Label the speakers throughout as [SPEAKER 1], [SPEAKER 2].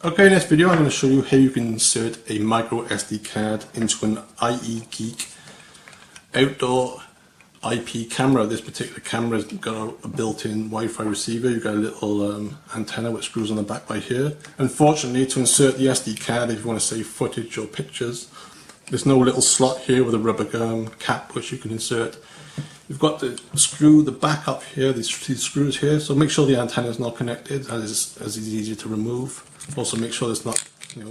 [SPEAKER 1] Okay, in this video I'm going to show you how you can insert a micro SD card into an IeGeek outdoor IP camera. This particular camera has got a built-in Wi-Fi receiver. You've got a little antenna which screws on the back by here. Unfortunately, to insert the SD card, if you want to save footage or pictures, there's no little slot here with a rubber cap which you can insert. You've got to screw the back up here, these screws here, so make sure the antenna is not connected, as it's easier to remove. Also make sure there's not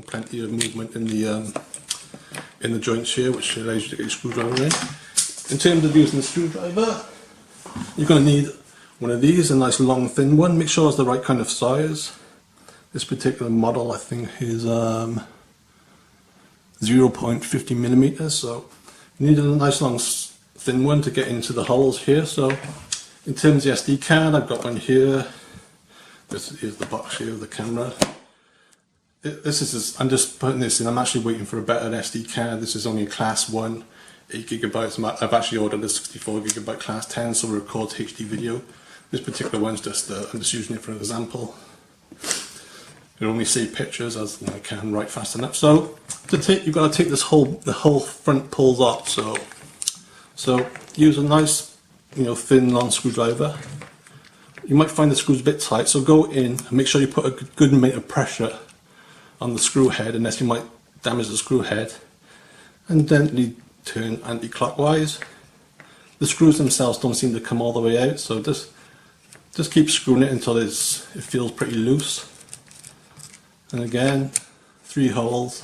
[SPEAKER 1] plenty of movement in the joints here, which allows you to get your screwdriver in. In terms of using the screwdriver, you're going to need one of these, a nice long thin one. Make sure it's the right kind of size. This particular model I think is 0.50 millimeters, so you need a nice long thin one to get into the holes here. So in terms of the SD card, I've got one here. This is the box here of the camera. I'm just putting this in. I'm actually waiting for a better SD card. This is only a class 1, 8 gigabytes. I've actually ordered a 64 gigabyte class 10, so it records HD video. This particular one's just, I'm just using it for an example. It only save pictures as I can write fast enough. So you've got to take the whole front pulls off. So use a nice, thin long screwdriver. You might find the screws a bit tight, so go in and make sure you put a good amount of pressure on the screw head, unless you might damage the screw head, and gently turn anti-clockwise. The screws themselves don't seem to come all the way out, so just keep screwing it until it feels pretty loose. And again, 3 holes.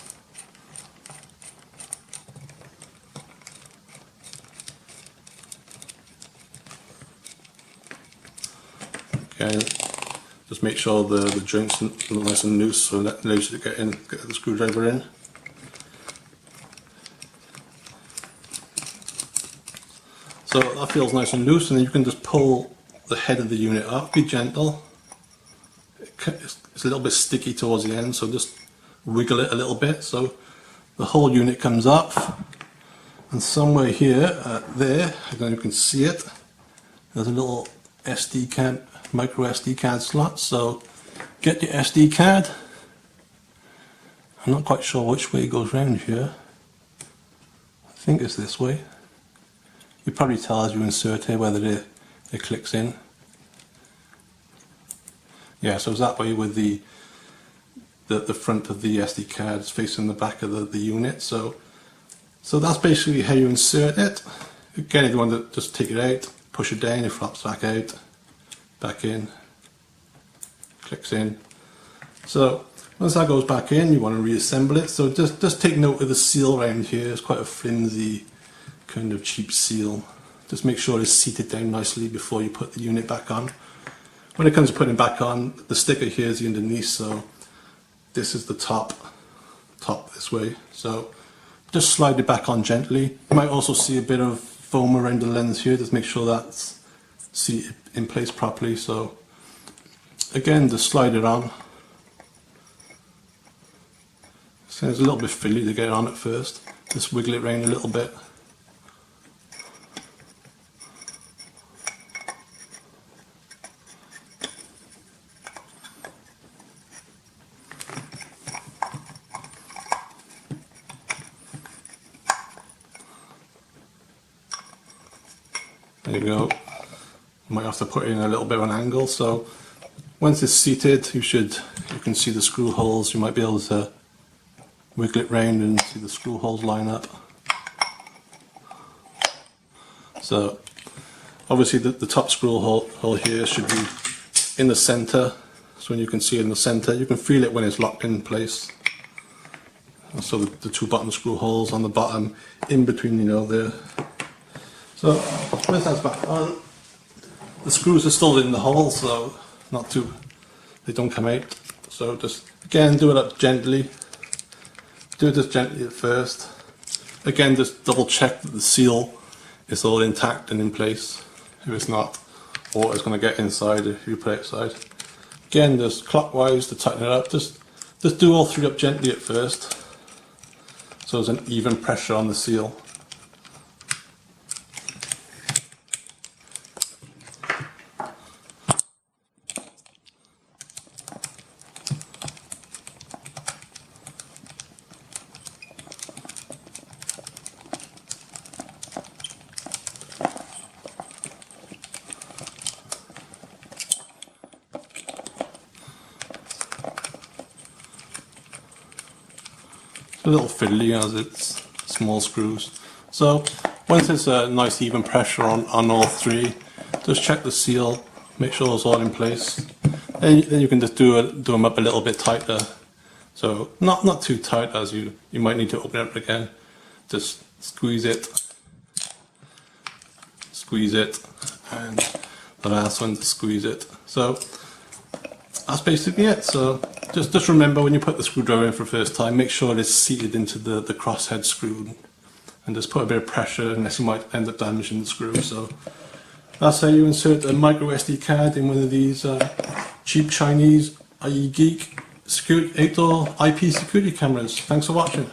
[SPEAKER 1] Okay. Just make sure the joints are nice and loose, so that allows you to get the screwdriver in. So that feels nice and loose, and then you can just pull the head of the unit up. Be gentle. It's a little bit sticky towards the end, so just wiggle it a little bit so the whole unit comes up. And somewhere here, there, I don't know if you can see it, there's a little SD card, micro SD card slot. So get your SD card. I'm not quite sure which way it goes round here. I think it's this way. You probably tell as you insert it whether it clicks in. Yeah, so it's that way with the front of the SD card is facing the back of the unit. So that's basically how you insert it. Again, if you want to just take it out, push it down, it flops back out, back in, clicks in. So once that goes back in, you want to reassemble it. So just take note of the seal around here. It's quite a flimsy, kind of cheap seal. Just make sure it's seated down nicely before you put the unit back on. When it comes to putting it back on, the sticker here is the underneath, so this is the top this way. So just slide it back on gently. You might also see a bit of foam around the lens here. Just make sure that's seated in place properly. So again, just slide it on. So it's a little bit fiddly to get it on at first. Just wiggle it around a little bit. There you go. You might have to put it in a little bit of an angle. So once it's seated, you can see the screw holes. You might be able to wiggle it round and see the screw holes line up. So obviously the top screw hole here should be in the center. So when you can see it in the center, you can feel it when it's locked in place. So the 2 bottom screw holes on the bottom, in between, there. So once that's back on, the screws are still in the hole, so they don't come out. So just again do it up gently. Do it just gently at first. Again, just double check that the seal is all intact and in place. If it's not, water's going to get inside if you put it outside. Again, just clockwise to tighten it up. Just do all 3 up gently at first, so there's an even pressure on the seal. a little fiddly as it's small screws. So once it's a nice even pressure on all three, just check the seal, make sure it's all in place. Then you can just do them up a little bit tighter. So not too tight, as you might need to open it up again. Just squeeze it, and the last one, to squeeze it. So that's basically it. So just remember, when you put the screwdriver in for the first time, make sure it's seated into the crosshead screw, and just put a bit of pressure, unless you might end up damaging the screw. So that's how you insert a MicroSD card in one of these cheap Chinese IeGeek 8-door IP security cameras. Thanks for watching.